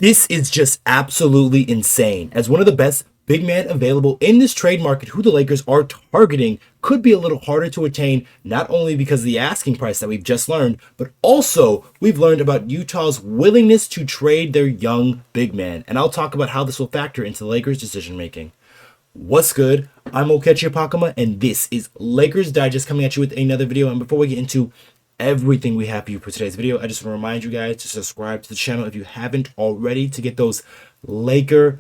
This is just absolutely insane. As one of the best big men available in this trade market, who the Lakers are targeting could be a little harder to attain, not only because of the asking price that we've just learned, but also we've learned about Utah's willingness to trade their young big man. And I'll talk about how this will factor into the Lakers' decision making. What's good? I'm Okechi Apakama, and this is Lakers Digest coming at you with another video. And before we get into everything we have for you for today's video, I just want to remind you guys to subscribe to the channel if you haven't already to get those Laker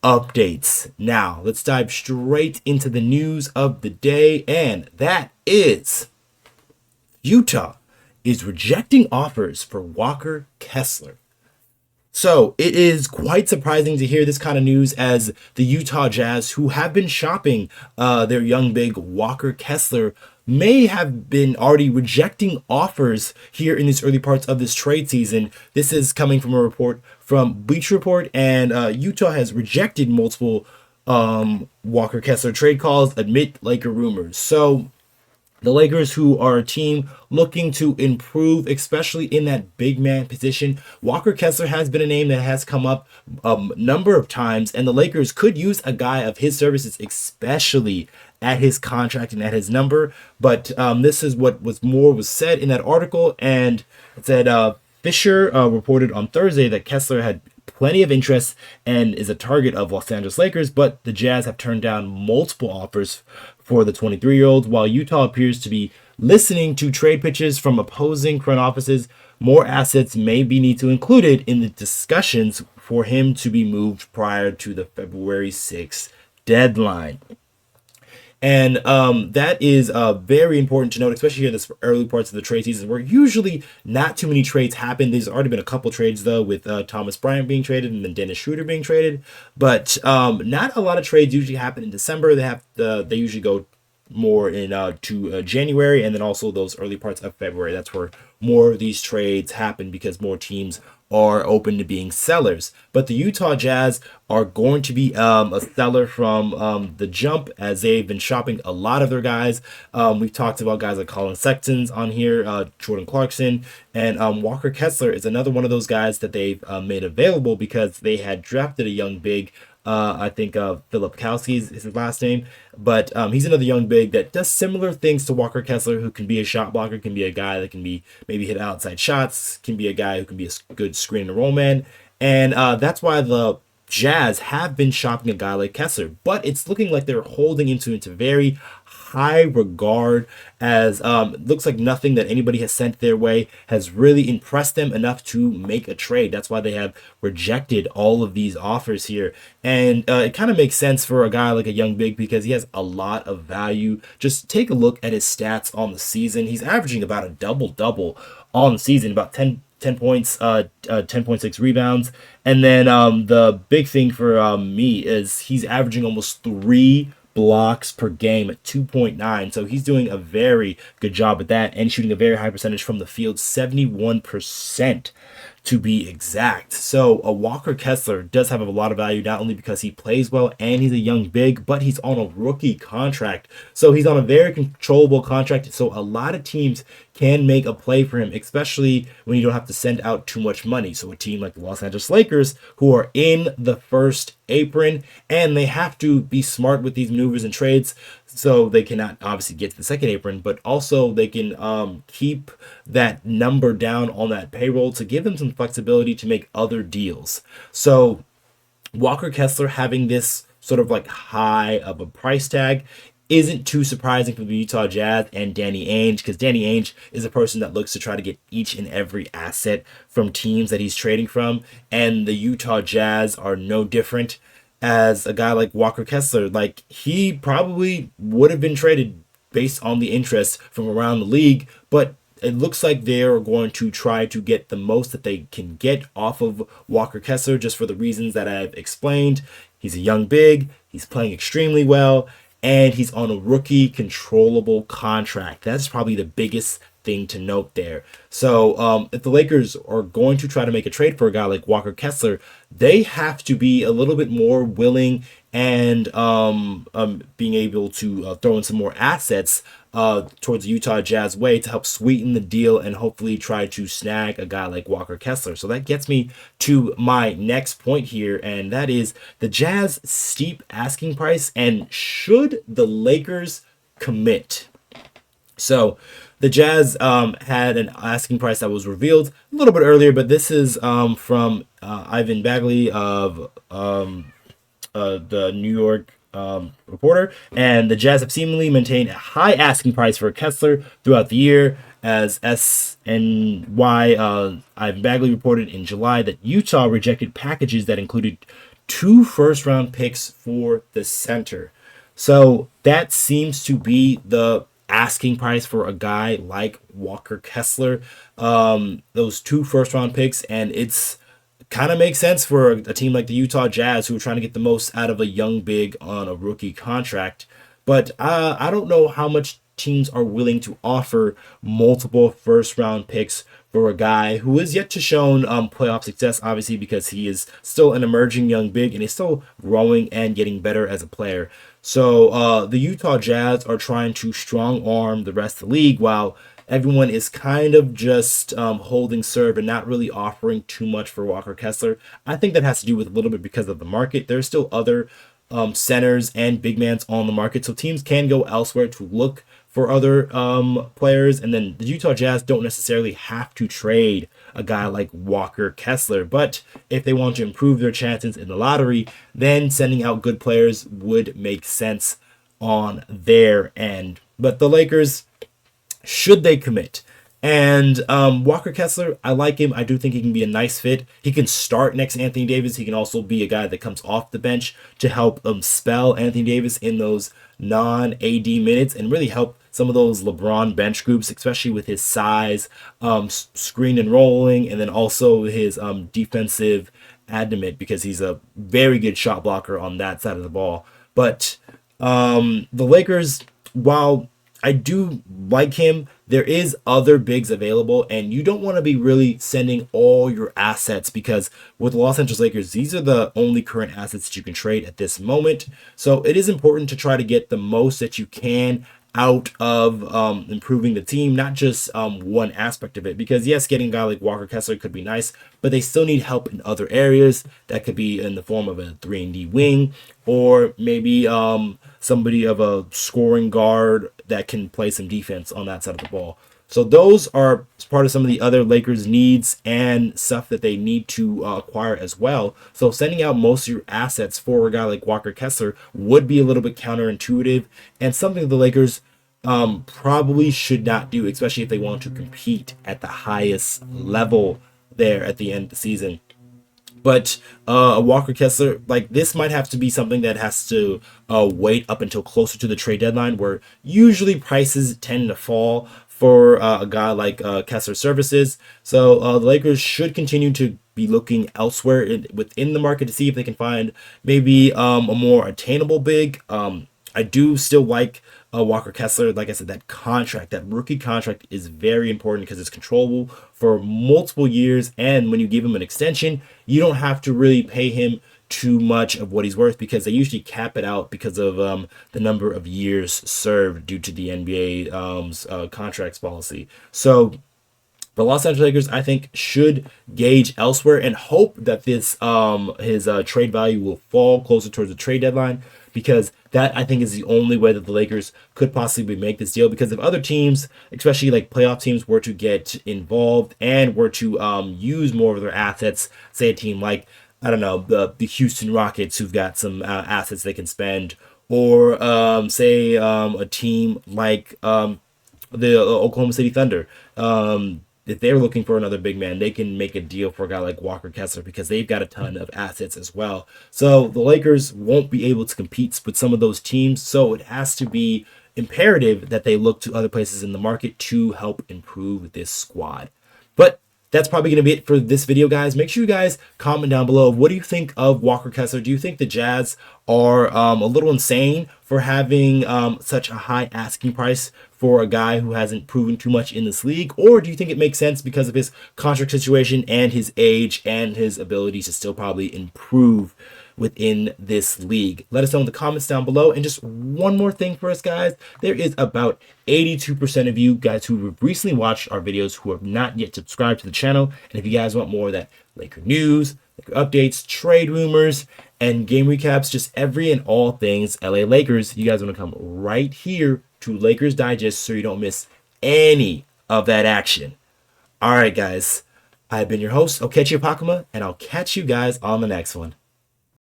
updates. Now, let's dive straight into the news of the day, and that is Utah is rejecting offers for Walker Kessler. So it is quite surprising to hear this kind of news, as the Utah Jazz, who have been shopping their young big Walker Kessler, may have been already rejecting offers here in these early parts of this trade season. This is coming from a report from Bleacher Report, and Utah has rejected multiple Walker Kessler trade calls amid Laker rumors. So the Lakers, who are a team looking to improve, especially in that big man position, Walker Kessler has been a name that has come up a number of times, and the Lakers could use a guy of his services, especially at his contract and at his number. But this is what was said in that article, and it said Fisher reported on Thursday that Kessler had plenty of interest and is a target of Los Angeles Lakers, but the Jazz have turned down multiple offers for the 23-year-old. While Utah appears to be listening to trade pitches from opposing front offices, more assets may be need to included in the discussions for him to be moved prior to the February 6th deadline. And that is very important to note, especially here in the early parts of the trade season, where usually not too many trades happen. There's already been a couple trades, though, with Thomas Bryant being traded and then Dennis Schroeder being traded. But not a lot of trades usually happen in December. They usually go more to January, and then also those early parts of February. That's where more of these trades happen because more teams are open to being sellers. But the Utah Jazz are going to be a seller from the jump, as they've been shopping a lot of their guys. We've talked about guys like Colin Sexton's on here, Jordan Clarkson, and Walker Kessler is another one of those guys that they've made available because they had drafted a young big. I think Philip Kowski is his last name, but he's another young big that does similar things to Walker Kessler, who can be a shot blocker, can be a guy that can be maybe hit outside shots, can be a guy who can be a good screen and roll man, and that's why the Jazz have been shopping a guy like Kessler, but it's looking like they're holding him into very high regard, as it looks like nothing that anybody has sent their way has really impressed them enough to make a trade. That's why they have rejected all of these offers here. And it kind of makes sense for a guy like a young big because he has a lot of value. Just take a look at his stats on the season. He's averaging about a double-double on the season, about 10 points, 10.6 rebounds. And then the big thing for me is he's averaging almost 3 blocks per game at 2.9. So he's doing a very good job at that and shooting a very high percentage from the field, 71% to be exact. So a Walker Kessler does have a lot of value, not only because he plays well and he's a young big, but he's on a rookie contract. So he's on a very controllable contract. So a lot of teams can make a play for him, especially when you don't have to send out too much money. So a team like the Los Angeles Lakers, who are in the first apron, and they have to be smart with these maneuvers and trades, so they cannot obviously get to the second apron, but also they can keep that number down on that payroll to give them some flexibility to make other deals. So Walker Kessler having this sort of like high of a price tag isn't too surprising for the Utah Jazz and Danny Ainge, because Danny Ainge is a person that looks to try to get each and every asset from teams that he's trading from, and the Utah Jazz are no different. As a guy like Walker Kessler, like, he probably would have been traded based on the interest from around the league, but it looks like they're going to try to get the most that they can get off of Walker Kessler, just for the reasons that I've explained. He's a young big, he's playing extremely well, and he's on a rookie controllable contract. That's probably the biggest thing to note there. So if the Lakers are going to try to make a trade for a guy like Walker Kessler, they have to be a little bit more willing and being able to throw in some more assets towards the Utah Jazz way to help sweeten the deal and hopefully try to snag a guy like Walker Kessler. So that gets me to my next point here, and that is the Jazz steep asking price, and should the Lakers commit? So the Jazz had an asking price that was revealed a little bit earlier, but this is from Ivan Bagley of the New York Reporter, and the Jazz have seemingly maintained a high asking price for Kessler throughout the year, as SNY Ivan Bagley reported in July that Utah rejected packages that included 2 first-round picks for the center. So that seems to be the asking price for a guy like Walker Kessler, those 2 first-round picks, and it's kind of makes sense for a team like the Utah Jazz, who are trying to get the most out of a young big on a rookie contract. But I don't know how much teams are willing to offer multiple first-round picks for a guy who is yet to shown playoff success, obviously, because he is still an emerging young big and he's still growing and getting better as a player. So the Utah Jazz are trying to strong arm the rest of the league, while everyone is kind of just holding serve and not really offering too much for Walker Kessler. I think that has to do with a little bit because of the market. There's still other centers and big mans on the market, so teams can go elsewhere to look for other players, and then the Utah Jazz don't necessarily have to trade a guy like Walker Kessler, but if they want to improve their chances in the lottery, then sending out good players would make sense on their end. But the Lakers, should they commit? And Walker Kessler, I like him. I do think he can be a nice fit. He can start next to Anthony Davis. He can also be a guy that comes off the bench to help spell Anthony Davis in those non-AD minutes and really help some of those LeBron bench groups, especially with his size, screen and rolling, and then also his defensive adamant, because he's a very good shot blocker on that side of the ball. But the Lakers, while I do like him, there is other bigs available, and you don't want to be really sending all your assets, because with the Los Angeles Lakers, these are the only current assets that you can trade at this moment. So it is important to try to get the most that you can out of improving the team, not just one aspect of it, because yes, getting a guy like Walker Kessler could be nice, but they still need help in other areas. That could be in the form of a 3-and-D wing, or maybe somebody of a scoring guard that can play some defense on that side of the ball. So those are part of some of the other Lakers needs and stuff that they need to acquire as well. So sending out most of your assets for a guy like Walker Kessler would be a little bit counterintuitive, and something the Lakers probably should not do, especially if they want to compete at the highest level there at the end of the season. But a Walker Kessler, like this, might have to be something that has to wait up until closer to the trade deadline, where usually prices tend to fall for a guy like Kessler services. So the Lakers should continue to be looking elsewhere within the market to see if they can find maybe a more attainable big. I do still like Walker Kessler. Like I said, that contract, that rookie contract, is very important because it's controllable for multiple years. And when you give him an extension, you don't have to really pay him too much of what he's worth, because they usually cap it out because of the number of years served due to the NBA's contracts policy. So the Los Angeles Lakers, I think, should gauge elsewhere and hope that this his trade value will fall closer towards the trade deadline, because that, I think, is the only way that the Lakers could possibly make this deal. Because if other teams, especially like playoff teams, were to get involved and were to use more of their assets, say a team like, I don't know, the Houston Rockets, who've got some assets they can spend, or say a team like the Oklahoma City Thunder, if they're looking for another big man, they can make a deal for a guy like Walker Kessler because they've got a ton of assets as well. So the Lakers won't be able to compete with some of those teams. So it has to be imperative that they look to other places in the market to help improve this squad. But that's probably going to be it for this video, guys. Make sure you guys comment down below. What do you think of Walker Kessler? Do you think the Jazz are a little insane for having such a high asking price for a guy who hasn't proven too much in this league? Or do you think it makes sense because of his contract situation and his age and his ability to still probably improve within this league. Let us know in the comments down below. And just one more thing for us, guys. There is about 82% of you guys who have recently watched our videos who have not yet subscribed to the channel. And if you guys want more of that Laker news, Laker updates, trade rumors, and game recaps, just every and all things LA Lakers, you guys want to come right here to Lakers Digest so you don't miss any of that action. All right, guys. I've been your host, Okechi Apakama, and I'll catch you guys on the next one.